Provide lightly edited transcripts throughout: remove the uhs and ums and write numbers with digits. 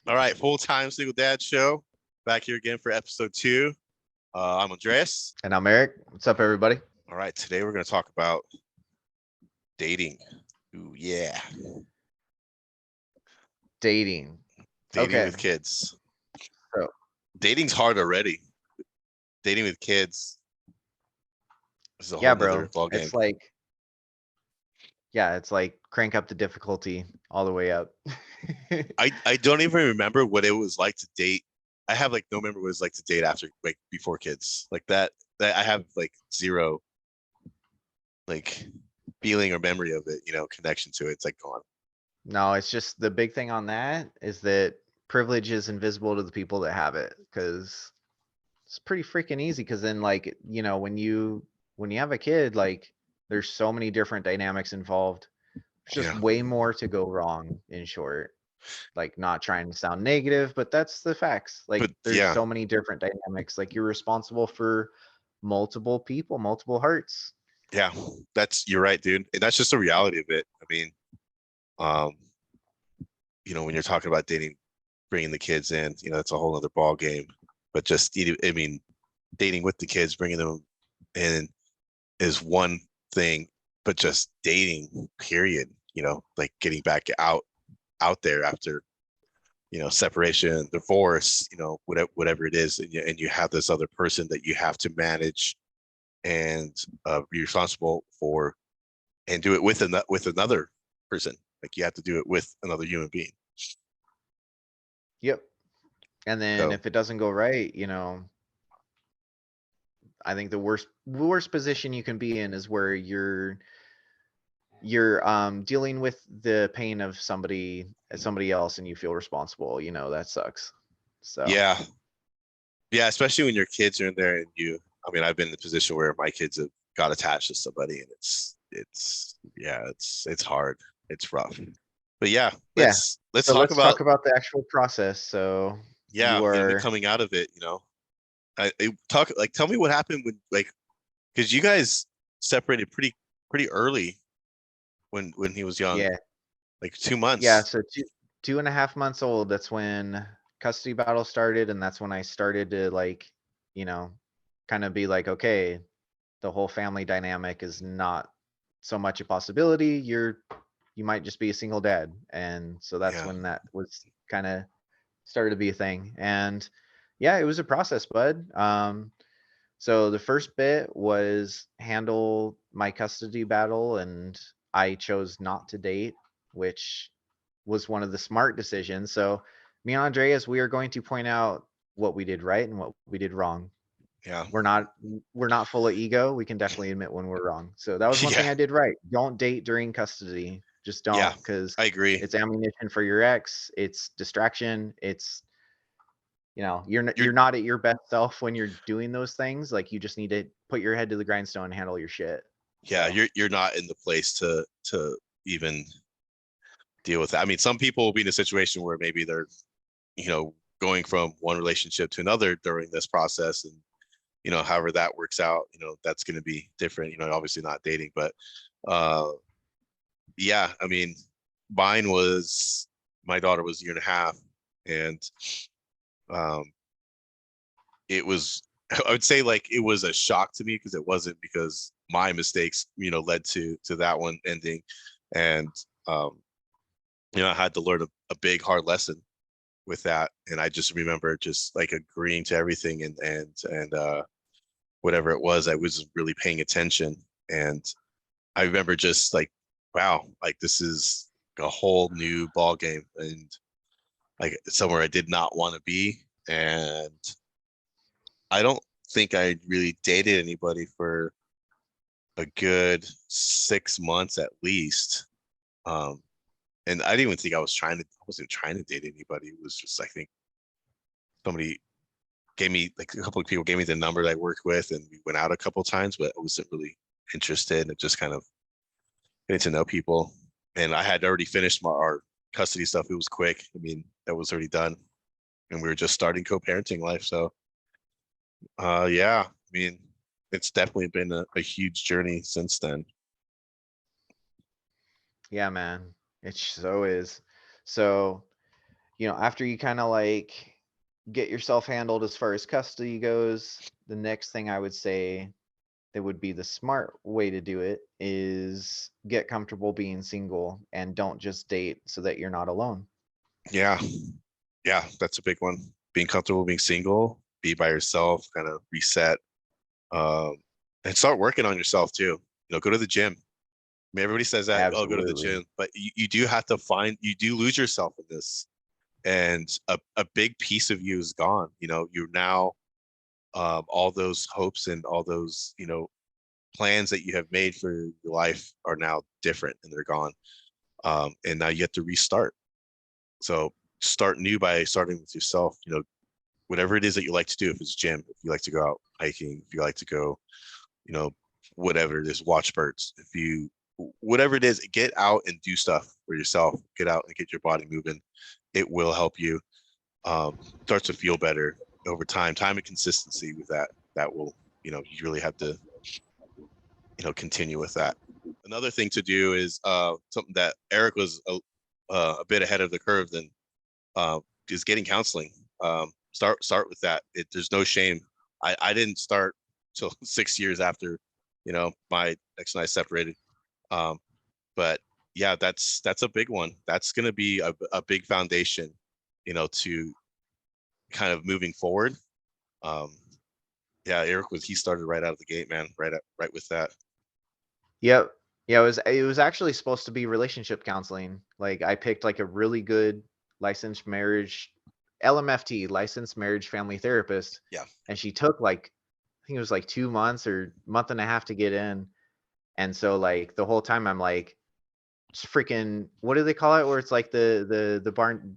All right, full-time single dad show. Back here again for episode 2. I'm Andreas. And I'm Eric. What's up, everybody? All right, today we're going to talk about dating. Ooh, yeah. Dating. Dating Okay. with kids. So, Dating's hard already. Dating with kids is a yeah, whole bro. nother ball game. It's like crank up the difficulty all the way up. I don't even remember what it was like to date. I have like no memory what it was like to date after, like, before kids. Like that I have like zero like feeling or memory of it, connection to it. It's like gone. No, it's just the big thing on that is that privilege is invisible to the people that have it because it's pretty freaking easy. Because then, like, when you have a kid, like, there's so many different dynamics involved. There's just Yeah. way more to go wrong, in short. Like, not trying to sound negative, but that's the facts. Like, But there's yeah, so many different dynamics. Like, you're responsible for multiple people, multiple hearts. yeah, you're right, dude. And that's just the reality of it. I mean, um, when you're talking about dating, bringing the kids in, it's a whole other ball game. But just, I mean, dating with the kids, bringing them in is one thing, but just dating, period. Like getting back out there after separation, divorce, whatever it is, and you have this other person that you have to manage and be responsible for, and do it with another person. Like you have to do it with another human being. Yep. And then So if it doesn't go right, I think the worst position you can be in is where you're dealing with the pain of somebody else and you feel responsible. That sucks. So yeah, yeah, especially when your kids are in there and I mean, I've been in the position where my kids have got attached to somebody, and it's hard. It's rough. But yeah, yeah. let's So talk let's about, talk about the actual process. So yeah, you me are coming out of it. Tell me what happened when, like, because you guys separated pretty early when he was young, yeah. like two Yeah, months. so 2.5 months old, that's when custody battle started, and that's when I started to, like, you know, kind of be like, okay, the whole family dynamic is not so much a possibility. You might just be a single dad. And so that's Yeah, when that was kind of started to be a thing. And yeah, it was a process, bud. So the first bit was handle my custody battle, and I chose not to date, which was one of the smart decisions. So me and Andreas, we are going to point out what we did right and what we did wrong. yeah, We're not full of ego. We can definitely admit when we're wrong. So that was one yeah, thing I did right. Don't date during custody. Just yeah. don't, because I agree. it's ammunition for your ex. It's distraction. It's You're you're not at your best self when you're doing those things. Like, you just need to put your head to the grindstone and handle your shit. Yeah, So you're not in the place to even deal with that. I mean, some people will be in a situation where maybe they're, going from one relationship to another during this process, and however that works out, that's going to be different. Obviously not dating, but uh, yeah, I mean, mine was my daughter was a year and a half, and um, it was I would say, like, it was a shock to me because it wasn't because my mistakes, led to that one ending, and um, I had to learn a big hard lesson with that, and I just remember just like agreeing to everything, and whatever it was, I wasn't really paying attention, and I remember just like, wow, like this is a whole new ball game, and like somewhere I did not want to be, and I don't think I really dated anybody for a good 6 months at least. Um, and I didn't even think I wasn't trying to date anybody. It was just, I think somebody gave me, like, a couple of people gave me the number that I worked with, and we went out a couple of times, but I wasn't really interested. It just kind of getting to know people. And I had already finished our custody stuff. It was quick. I mean, that was already done. And we were just starting co-parenting life. So yeah, I mean, it's definitely been a huge journey since then. yeah, man, it so is. So after you kind of like get yourself handled as far as custody goes, the next thing I would say that would be the smart way to do it is get comfortable being single and don't just date so that you're not alone. Yeah. Yeah, that's a big one. Being comfortable being single, be by yourself, kind of reset, um, and start working on yourself too. Go to the gym. I mean, everybody says that, oh, go to the Absolutely. gym, but you do have to you do lose yourself in this. And a big piece of you is gone. You're now, all those hopes and all those, plans that you have made for your life are now different and they're gone. And now you have to restart. So start new by starting with yourself. Whatever it is that you like to do, if it's gym, if you like to go out hiking, if you like to go, you know, whatever it is, watch birds, whatever it is, get out and do stuff for yourself. Get out and get your body moving. It will help you, start to feel better over time. Time and consistency with that will, you really have to, continue with that. Another thing to do is, something that Eric was a bit ahead of the curve than, is getting counseling. Start with that. There's no shame. I didn't start till 6 years after, my ex and I separated. Um, but yeah, that's a big one. That's going to be a big foundation, to kind of moving forward. Um, yeah, he started right out of the gate, man, right with that. Yep. Yeah, it was actually supposed to be relationship counseling. Like I picked like a really good licensed marriage LMFT, licensed marriage family therapist, Yeah. and she took like I think it was like 2 months or month and a half to get in. And so like the whole time I'm like just freaking what do they call it where it's like the barn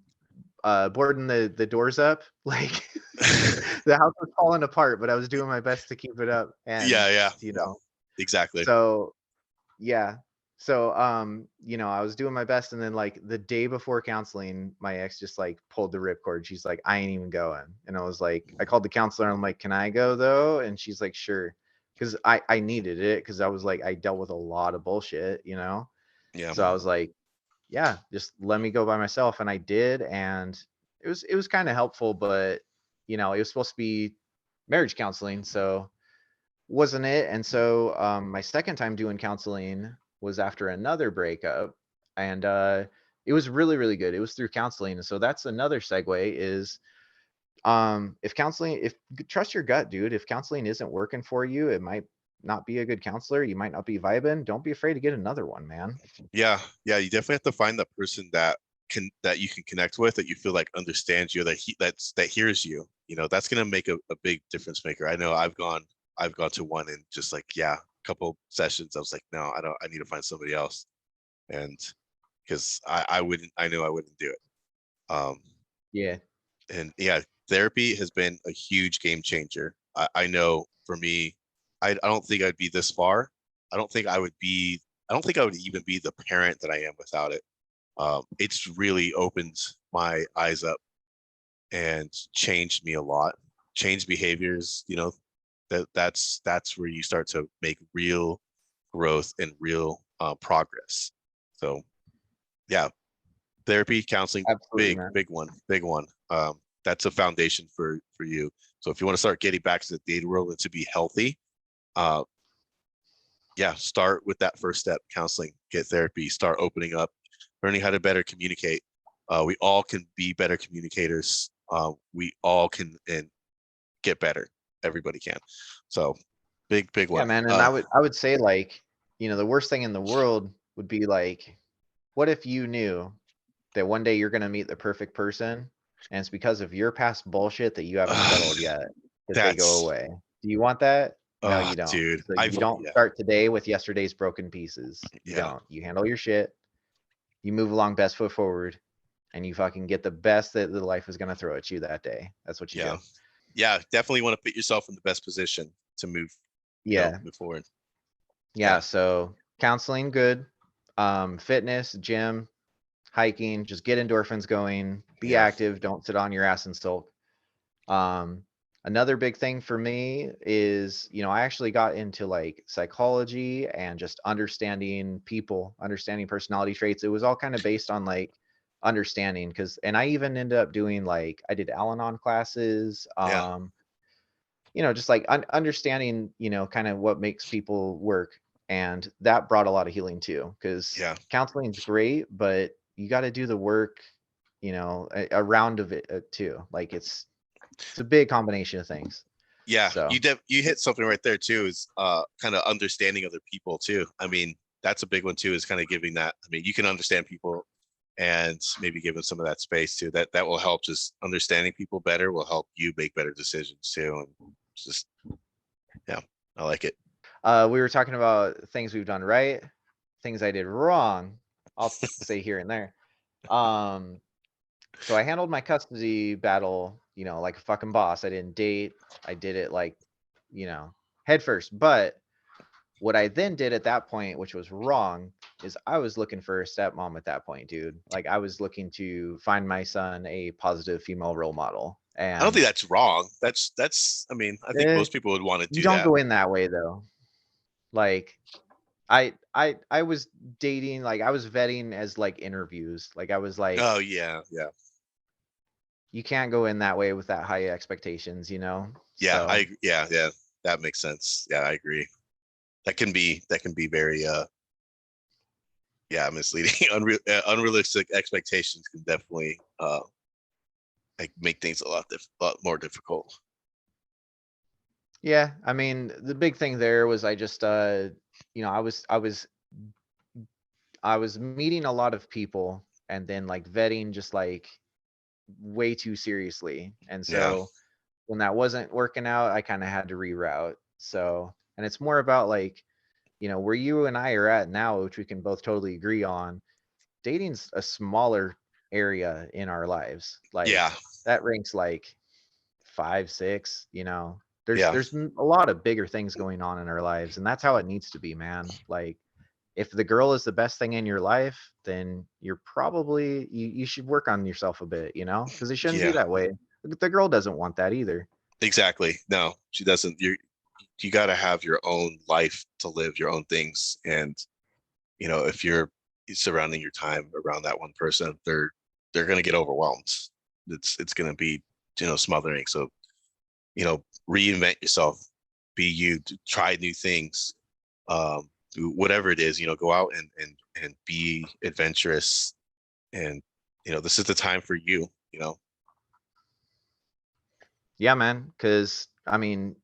boarding the doors up like the house was falling apart, but I was doing my best to keep it up. And Yeah, yeah, you yeah, know, exactly. so yeah. So, I was doing my best, and then like the day before counseling, my ex just like pulled the ripcord. She's like, I ain't even going. And I was like, I called the counselor. And I'm like, can I go though? And she's like, sure. Cause I needed it. Cause I was like, I dealt with a lot of bullshit. Yeah. So I was like, yeah, just let me go by myself. And I did. And it was kind of helpful, but it was supposed to be marriage counseling. So wasn't it? And so my second time doing counseling was after another breakup, and it was really really good. It was through counseling, and so that's another segue is if trust your gut, dude. If counseling isn't working for you, it might not be a good counselor. You might not be vibing. Don't be afraid to get another one, man. Yeah, yeah, you definitely have to find that person that you can connect with, that you feel like understands you, that hears you. That's gonna make a big difference maker. I know I've gone to one and just like, yeah, a couple sessions, I was like, no, I need to find somebody else. And because I knew I wouldn't do it. Yeah, And yeah, therapy has been a huge game changer. I know for me, I don't think I'd be this far. I don't think I would be, I don't think I would even be the parent that I am without it. It's really opened my eyes up and changed me a lot, changed behaviors. That's where you start to make real growth and real, progress. So yeah, therapy, counseling, absolutely, big, man. big one. That's a foundation for you. So if you want to start getting back to the dating world and to be healthy, uh, yeah, start with that first step: counseling, get therapy, start opening up, learning how to better communicate. We all can be better communicators. We all can and get better. Everybody can. So big Yeah, one. man. And I would say like the worst thing in the world would be like, what if you knew that one day you're going to meet the perfect person and it's because of your past bullshit that you haven't settled yet that they go That's, away. Do you want that? No, you don't. dude. So I've you don't Yeah, start today with yesterday's broken pieces. You yeah, don't. You handle your shit, you move along best foot forward, and you fucking get the best that the life is going to throw at you that day. That's what you yeah, do. yeah. Definitely want to put yourself in the best position to move, Yeah. move forward. Yeah, Yeah, so counseling good. Fitness, gym, hiking, just get endorphins going, be yeah. active, don't sit on your ass and sulk. Um, Another big thing for me is, I actually got into like psychology and just understanding people, understanding personality traits. It was all kind of based on like understanding, because and I even ended up doing like I did Al-Anon classes, Yeah. just like understanding, kind of what makes people work. And that brought a lot of healing too, because Yeah. counseling's great, but you got to do the work, around of it too. Like it's a big combination of things. Yeah. So You hit something right there too, is kind of understanding other people too. I mean, that's a big one too, is kind of giving that. I mean, you can understand people and maybe give them some of that space too. That will help. Just understanding people better will help you make better decisions too. And just, yeah, I like it. we were talking about things we've done right, things I did wrong. I'll say here and there. Um, so I handled my custody battle, like a fucking boss. I didn't date. I did it like, head first. But what I then did at that point, which was wrong, is I was looking for a stepmom at that point, dude. Like I was looking to find my son a positive female role model. I don't And think that's wrong. That's. I mean, I think eh, most people would want to you do don't that. go in that way though. Like I was dating, like I was vetting as like interviews. Like I was like, Oh yeah, yeah, you can't go in that way with that high expectations, yeah. So Yeah. That makes sense. Yeah, I agree. That can be very yeah, misleading. Unrealistic expectations can definitely like make things lot more difficult. yeah, I mean, the big thing there was I just I was meeting a lot of people and then like vetting just like way too seriously. And Yeah, so when that wasn't working out, I kind of had to reroute. So, and it's more about like, where you and I are at now, which we can both totally agree on, dating's a smaller area in our lives. Like yeah, that ranks like 5, 6, yeah, there's a lot of bigger things going on in our lives, and that's how it needs to be, man. Like if the girl is the best thing in your life, then you're probably you should work on yourself a bit, because it shouldn't be yeah. that way. The girl doesn't want that either. Exactly. No, she doesn't. You got to have your own life to live, your own things, and if you're surrounding your time around that one person, they're gonna get overwhelmed. It's gonna be smothering. So reinvent yourself, be you, try new things, whatever it is. Go out and be adventurous, and this is the time for you. Yeah, man, cuz I mean,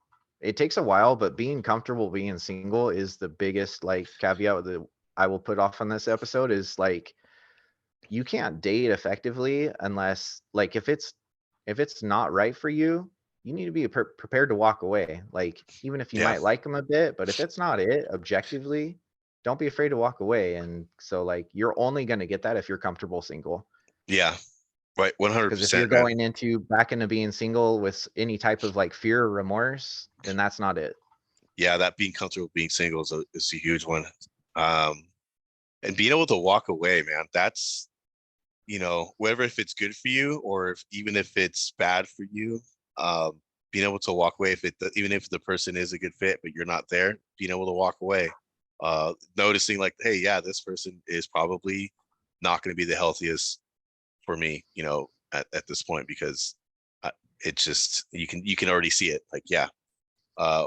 it takes a while, but being comfortable being single is the biggest like caveat that I will put off on this episode is like you can't date effectively unless like if it's not right for you, you need to be prepared to walk away. Like even if you Yeah, might like them a bit, but if it's not it objectively, don't be afraid to walk away. And so like you're only going to get that if you're comfortable single. yeah, right, Because if 100%, you're man. going into back into being single with any type of like fear or remorse, then that's not it. Yeah, that being comfortable being single is a huge one. Um, and being able to walk away, man, that's whether if it's good for you or even if it's bad for you, being able to walk away, even if the person is a good fit but you're not there, being able to walk away, noticing like, hey, yeah, this person is probably not going to be the healthiest for me, at this point, because it's just you can already see it, like, yeah, uh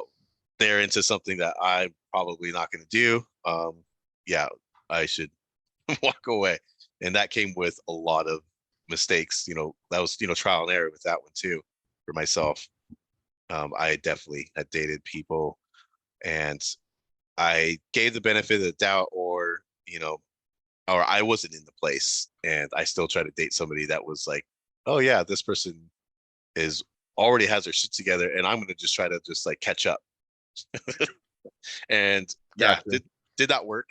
they're into something that I'm probably not going to do. Yeah, I should walk away. And that came with a lot of mistakes. That was, trial and error with that one too for myself. I definitely had dated people and I gave the benefit of the doubt, or I wasn't in the place and I still try to date somebody that was like, oh yeah, this person is already has their shit together and I'm going to just try to just like catch up. And yeah, Gotcha. did that work?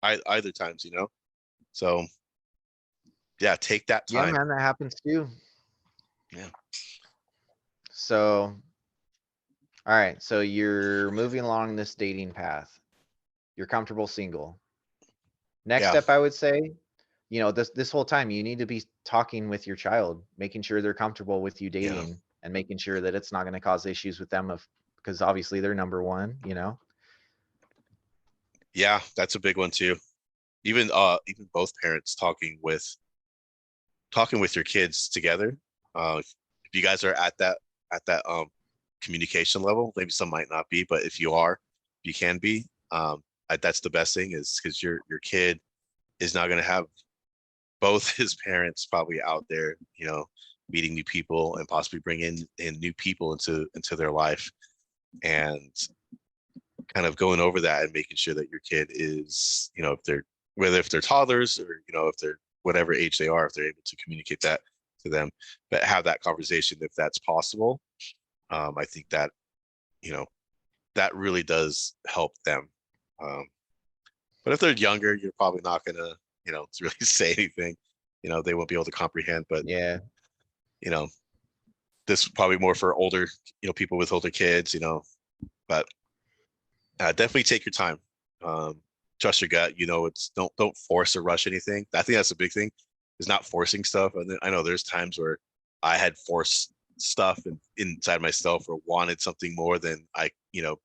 Either times, so yeah, take that Yeah, time. man, that happens too. Yeah, So, all right. So you're moving along this dating path. You're comfortable single. Next yeah, step, I would say, this whole time you need to be talking with your child, making sure they're comfortable with you yeah, dating and making sure that it's not going to cause issues with them of because obviously they're number one. yeah. That's a big one too. Even both parents talking with talking with your kids together. If you guys are at that communication level, maybe some might not be, but if you are, you can be. That's the best thing is because your kid is not going to have both his parents probably out there, you know, meeting new people and possibly bringing in new people into their life, and kind of going over that and making sure that your kid is, you know, if they're whether if they're toddlers or you know if they're whatever age they are, if they're able to communicate that to them, but have that conversation if that's possible. I think that you know that really does help them. Um, but if they're younger, you're probably not gonna you know really say anything. You know they won't be able to comprehend. But Yeah. you know this is probably more for older you know people with older kids. You know, but definitely take your time. Trust your gut. You know, it's don't force or rush anything. I think that's a big thing, is not forcing stuff. And then I know there's times where I had forced stuff inside myself or wanted something more than I, you know,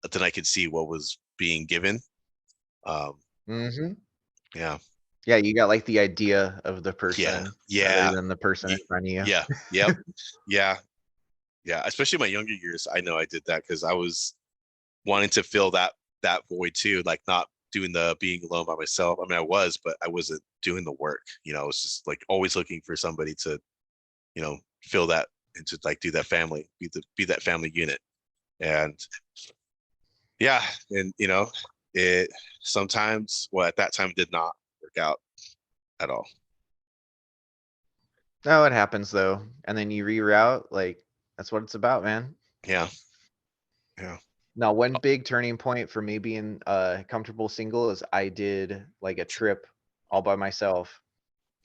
than I could see what was being given. Um, Hmm. yeah, Yeah, you got like the idea of the yeah, person rather yeah, than the person in front of you. yeah, yep, yeah, yeah. Especially in my younger years, I know I did that because I was wanting to fill that void too, like not doing the being alone by myself. I mean, I was, but I wasn't doing the work. You know, it's just like always looking for somebody to, you know, fill that and to like do that family, be that family unit. And yeah, and you know, it sometimes well at that time did not work out at all. No, it happens though. And then you reroute, like that's what it's about, man. Yeah, yeah. Now, one big turning point for me being comfortable single is I did like a trip all by myself.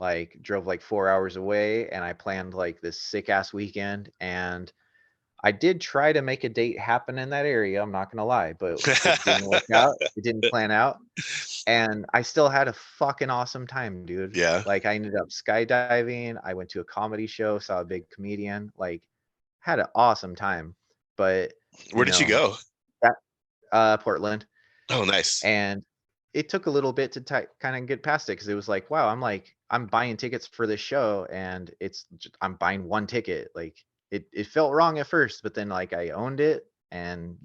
Like drove like 4 hours away and I planned like this sick ass weekend and I did try to make a date happen in that area, I'm not gonna lie, but it didn't work out. It didn't plan out. And I still had a fucking awesome time, dude. Yeah. Like I ended up skydiving, I went to a comedy show, saw a big comedian, like had an awesome time. But, Where you did you know, go? that Portland. Oh, nice. And it took a little bit to kind of get past it because it was like, wow, I'm buying tickets for this show and I'm buying one ticket. Like it felt wrong at first, but then like I owned it and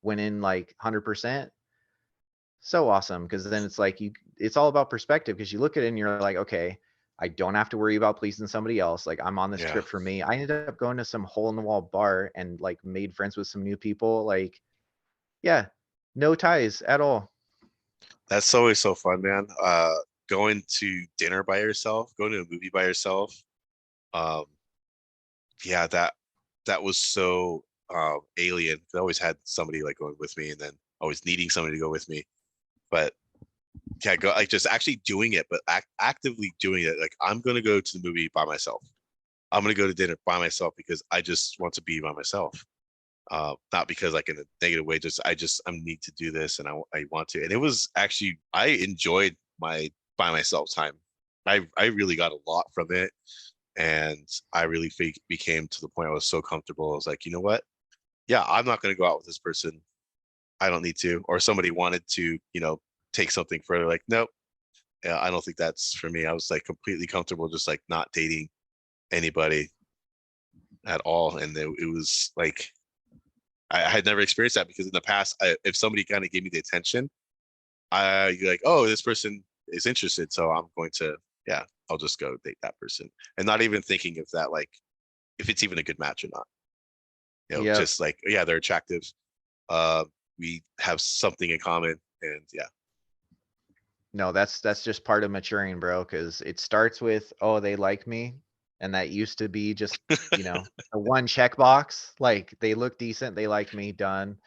went in like 100%. So awesome because then it's like it's all about perspective because you look at it and you're like, okay, I don't have to worry about pleasing somebody else. Like I'm on this Yeah. trip for me. I ended up going to some hole in the wall bar and like made friends with some new people. Like, yeah, no ties at all. That's always so fun, man. Going to dinner by yourself, going to a movie by yourself. Um, yeah, that was so alien. I always had somebody like going with me, and then always needing somebody to go with me. But yeah, go like just actually doing it, but actively doing it. Like I'm gonna go to the movie by myself. I'm gonna go to dinner by myself because I just want to be by myself. Not because like in a negative way, just I need to do this and I want to. And it was actually I enjoyed my by myself time. I really got a lot from it, and I really became to the point I was so comfortable. I was like, you know what? Yeah, I'm not going to go out with this person. I don't need to. Or somebody wanted to, you know, take something further. Like, nope, yeah, I don't think that's for me. I was like completely comfortable, just like not dating anybody at all, and it was like I had never experienced that because in the past, if somebody kind of gave me the attention, you're like, oh, this person is interested, so I'm going to, yeah, I'll just go date that person, and not even thinking if that like if it's even a good match or not. You know, Yep. just like yeah, they're attractive. Uh, we have something in common, and yeah, No, that's just part of maturing, bro, because it starts with, "Oh, they like me," and that used to be just, a one checkbox, like, "They look decent, they like me, done."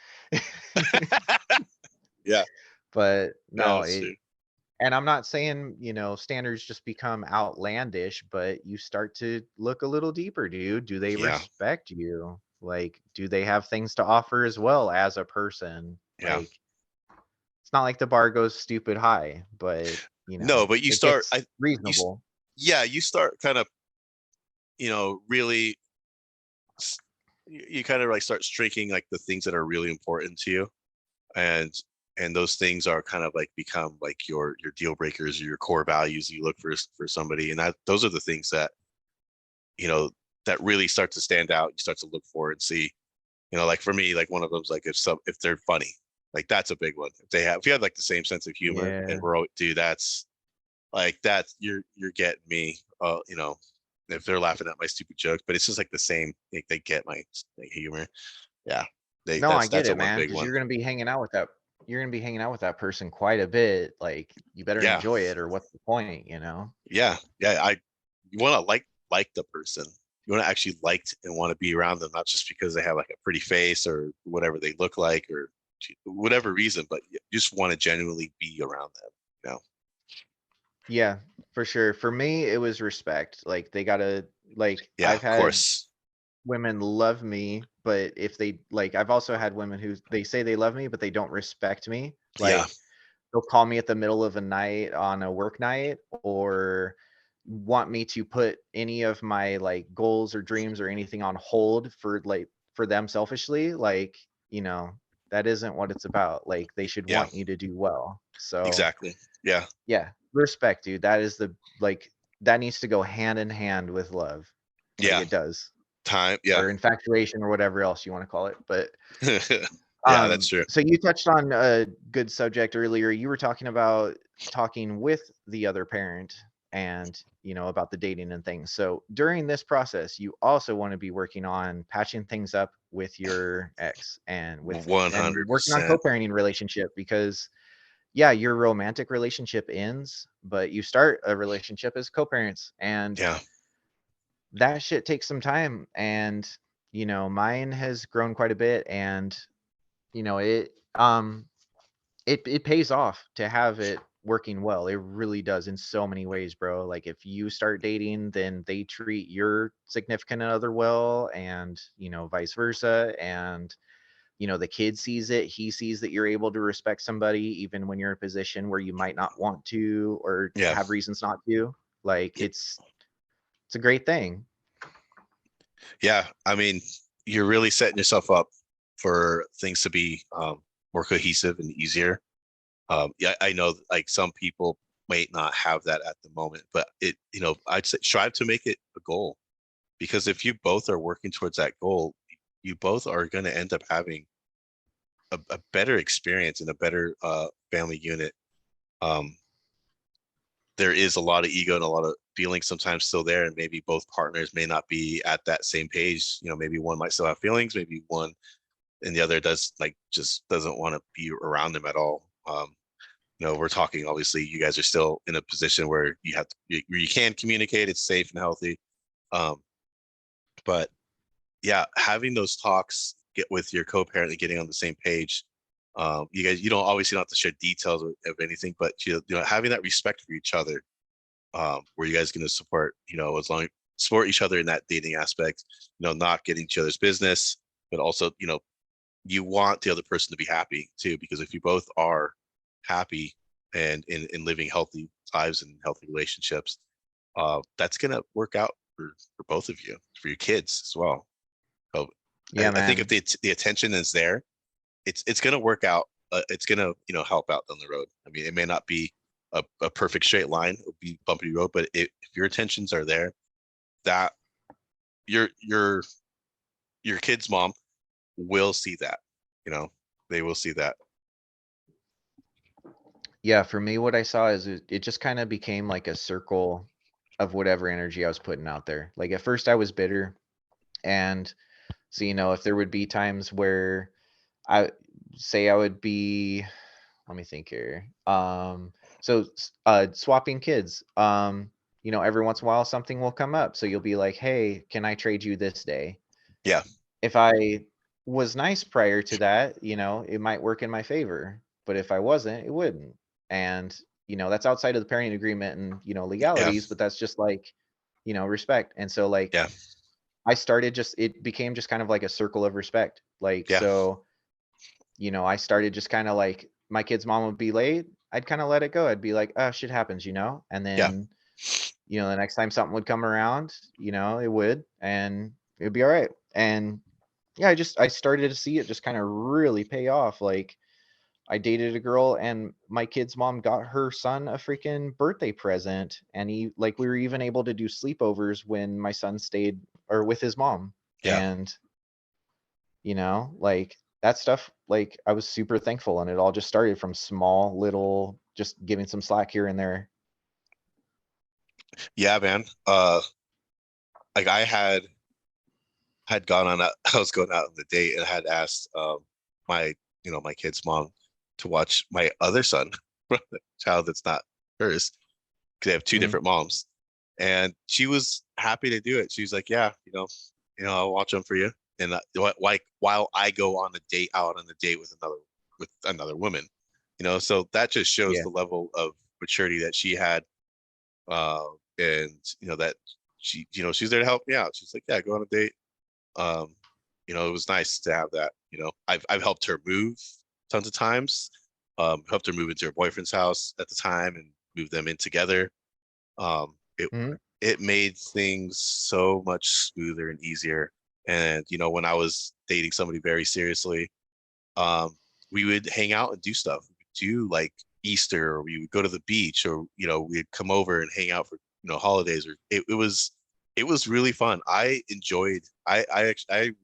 yeah, But, no, no, it's true. and I'm not saying, standards just become outlandish, but you start to look a little deeper, dude. Do they Yeah, respect you? Like, do they have things to offer as well as a person? yeah. Like it's not like the bar goes stupid high, but No, but you it start, gets you, reasonable. yeah, you start kind of, you know, really you kind of like start streaking like the things that are really important to you, and and those things are kind of like become like your deal breakers or your core values you look for somebody, and that those are the things that you know that really start to stand out. You start to look for and see, like for me, like one of them's like if they're funny, like that's a big one. If you have like the same sense of humor, and Yeah. dude, that's like that's you're getting me. If they're laughing at my stupid joke, but it's just like the same. They get my like, humor. Yeah, they No, I get that's a it, one man, big because one. you're gonna be hanging out with that person quite a bit. Like, you better Yeah, enjoy it, or what's the point, you know? yeah. You want to like the person. You want to actually like and want to be around them, not just because they have like a pretty face or whatever they look like or whatever reason, but you just want to genuinely be around them. You know? Yeah, for sure. For me, it was respect. Like, they gotta like, Yeah, I've of had course. women love me, but if they like, I've also had women who they say they love me, but they don't respect me. Yeah, Like, they'll call me at the middle of a night on a work night, or want me to put any of my like goals or dreams or anything on hold for like for them selfishly. Like, you know, that isn't what it's about. Like, they should yeah, want you to do well. So exactly. Yeah, yeah, respect, dude. That is the like that needs to go hand in hand with love. Like, yeah. it does. Time. Yeah, Or infatuation or whatever else you want to call it. But yeah. That's true. so you touched on a good subject earlier. You were talking about talking with the other parent, and about the dating and things. So during this process, you also want to be working on patching things up with your ex, and with One and hundred working on percent. co-parenting relationship, because yeah, your romantic relationship ends, but you start a relationship as co-parents, and Yeah, that shit takes some time. And mine has grown quite a bit, and it pays off to have it working well. It really does, in so many ways, bro. Like, if you start dating, then they treat your significant other well, and vice versa. And the kid sees it, he sees that you're able to respect somebody even when you're in a position where you might not want to, or yeah, have reasons not to. Like, it's a great thing. yeah. I mean, you're really setting yourself up for things to be more cohesive and easier. Yeah, I know like some people might not have that at the moment, but I'd say strive to make it a goal, because if you both are working towards that goal, you both are going to end up having a better experience and a better family unit. Um, there is a lot of ego and a lot of feelings sometimes still there, and maybe both partners may not be at that same page. Maybe one might still have feelings, maybe one and the other does like just doesn't want to be around them at all. We're talking, obviously you guys are still in a position where you can communicate, it's safe and healthy. Um, but yeah, having those talks, get with your co-parent and getting on the same page. You don't obviously don't have to share details of anything, but having that respect for each other, where you guys going to support, as long support each other in that dating aspect, not getting each other's business, but also, you want the other person to be happy too, because if you both are happy and in living healthy lives and healthy relationships, that's going to work out for both of you, for your kids as well. So Yeah, I think if man. the attention is there, it's going to work out. It's going to help out down the road. I mean, it may not be a perfect straight line, it'll be bumpy road, but if your intentions are there, that your your kid's mom will see that. You know, they will see that. Yeah, for me, what I saw is it just kind of became like a circle of whatever energy I was putting out there. Like, at first I was bitter, and so if there would be times where I say I would be, let me think here. Swapping kids. Every once in a while something will come up. So you'll be like, "Hey, can I trade you this day?" Yeah, If I was nice prior to that, it might work in my favor. But if I wasn't, it wouldn't. And that's outside of the parenting agreement and yeah, legalities, but that's just like respect. And so, like, yeah, it became just kind of like a circle of respect. Like, yeah, so I started just kind of like, my kid's mom would be late, I'd kind of let it go. I'd be like, oh, shit happens, and yeah, then the next time something would come around, it would, and it'd be all right. And yeah, I started to see it just kind of really pay off. Like, I dated a girl and my kid's mom got her son a freaking birthday present. And we were even able to do sleepovers when my son stayed or with his mom. Yeah. And, like that stuff, like I was super thankful. And it all just started from small little, just giving some slack here and there. Yeah, man. Like I had gone on a, I was going out on the date and had asked my my kid's mom to watch my other son, child that's not hers, because they have two Mhm. different moms, and she was happy to do it. She's like, yeah, I'll watch them for you, and like while I go on a date out on a date with another woman, so that just shows Yeah. the level of maturity that she had, uh, and that she's there to help me out. She's like, yeah, go on a date. um it was nice to have that. I've helped her move tons of times. Helped her move into her boyfriend's house at the time and move them in together. It Mhm. it made things so much smoother and easier. And when I was dating somebody very seriously, um we would hang out and do stuff. We would do like Easter, or we would go to the beach, or we'd come over and hang out for holidays. Or it was really fun. I enjoyed. I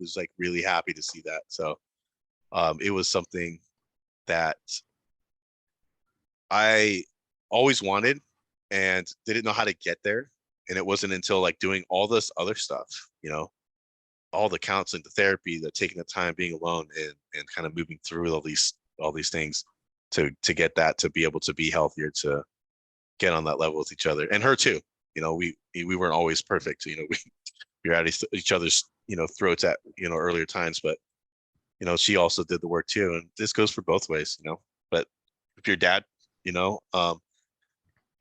was like really happy to see that. So it was something that I always wanted and didn't know how to get there. And it wasn't until like doing all this other stuff, all the counseling, the therapy, the taking the time being alone, and kind of moving through all these things to get that, to be able to be healthier, to get on that level with each other, and her too. We weren't always perfect. We were at each other's throats at earlier times, but she also did the work too, and this goes for both ways. But if your dad, you know um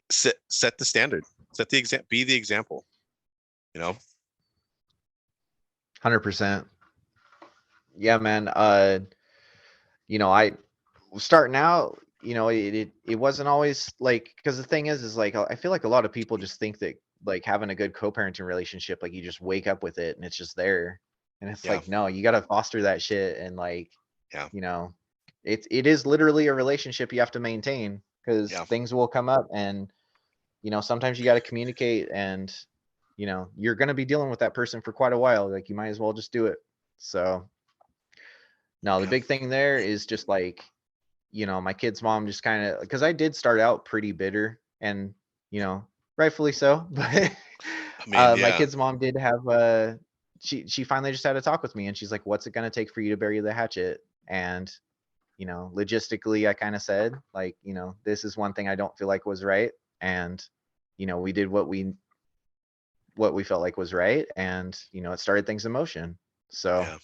set the standard, set the example, be the example. you know 100%. Yeah, man. I starting out, it wasn't always like, because the thing is like I feel like a lot of people just think that like having a good co-parenting relationship, like you just wake up with it and it's just there. And it's yeah, like, no, you got to foster that shit. And like, yeah, you know, it is literally a relationship you have to maintain, because yeah, things will come up. And sometimes you got to communicate. And you're going to be dealing with that person for quite a while. Like you might as well just do it. So no, the yeah, big thing there is just like, my kid's mom just kind of, because I did start out pretty bitter, and you know, rightfully so. But I mean, my yeah, kid's mom did have she finally just had a talk with me, and she's like, "What's it gonna take for you to bury the hatchet?" And logistically, I kind of said like, this is one thing I don't feel like was right, and we did what we felt like was right, and it started things in motion. So yeah,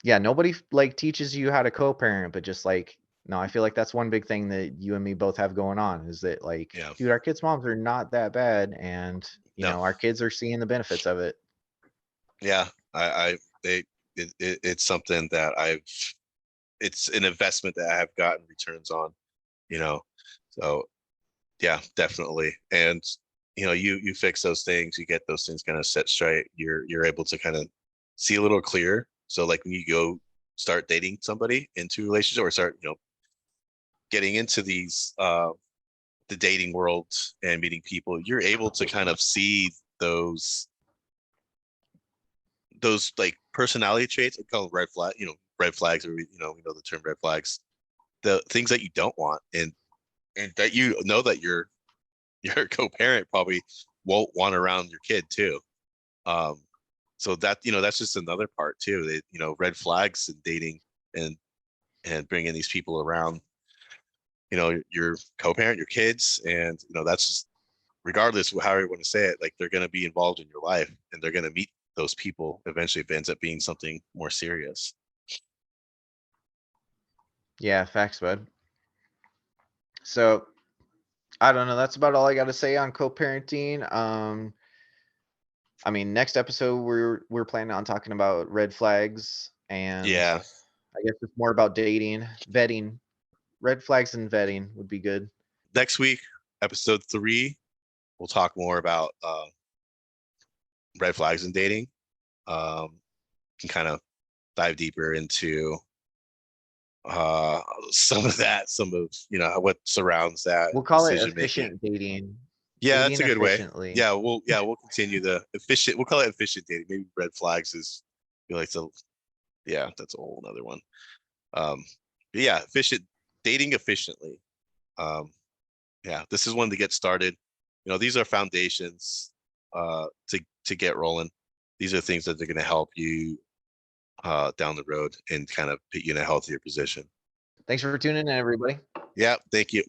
yeah, nobody like teaches you how to co-parent, but just like, no, I feel like that's one big thing that you and me both have going on, is that like, yeah, dude, our kids' moms are not that bad, and no, our kids are seeing the benefits of it. yeah. I they it's something that it's an investment that I have gotten returns on. you know so yeah, definitely. And you fix those things, you get those things kind of set straight, you're able to kind of see a little clearer. So like when you go start dating somebody into a relationship, or start getting into the dating world and meeting people, you're able to kind of see those like personality traits. I call them red flags, or we know the term red flags, the things that you don't want, and that that your co-parent probably won't want around your kid too. Um, so that's just another part too. Red flags in dating, and bringing these people around, your co-parent, your kids, and that's just, regardless of how you want to say it, like they're going to be involved in your life, and they're going to meet those people eventually if it ends up being something more serious. Yeah, facts, bud. So I don't know. That's about all I got to say on co-parenting. I mean, next episode we're planning on talking about red flags, and Yeah. I guess it's more about dating, vetting. Red flags and vetting would be good. Next week, episode 3, we'll talk more about red flags in dating. Can kind of dive deeper into some of that, some of, you know, what surrounds that We'll call it decision making. efficient dating. Yeah, that's Dating a good way. efficiently. Yeah, we'll continue the efficient. We'll call it efficient dating. Maybe red flags is, I feel like, so yeah, that's a whole another one. But yeah, efficient dating efficiently. Yeah, this is one to get started. You know, these are foundations to get rolling. These are things that are going to help you down the road and kind of put you in a healthier position. Thanks for tuning in, everybody. Yeah, thank you.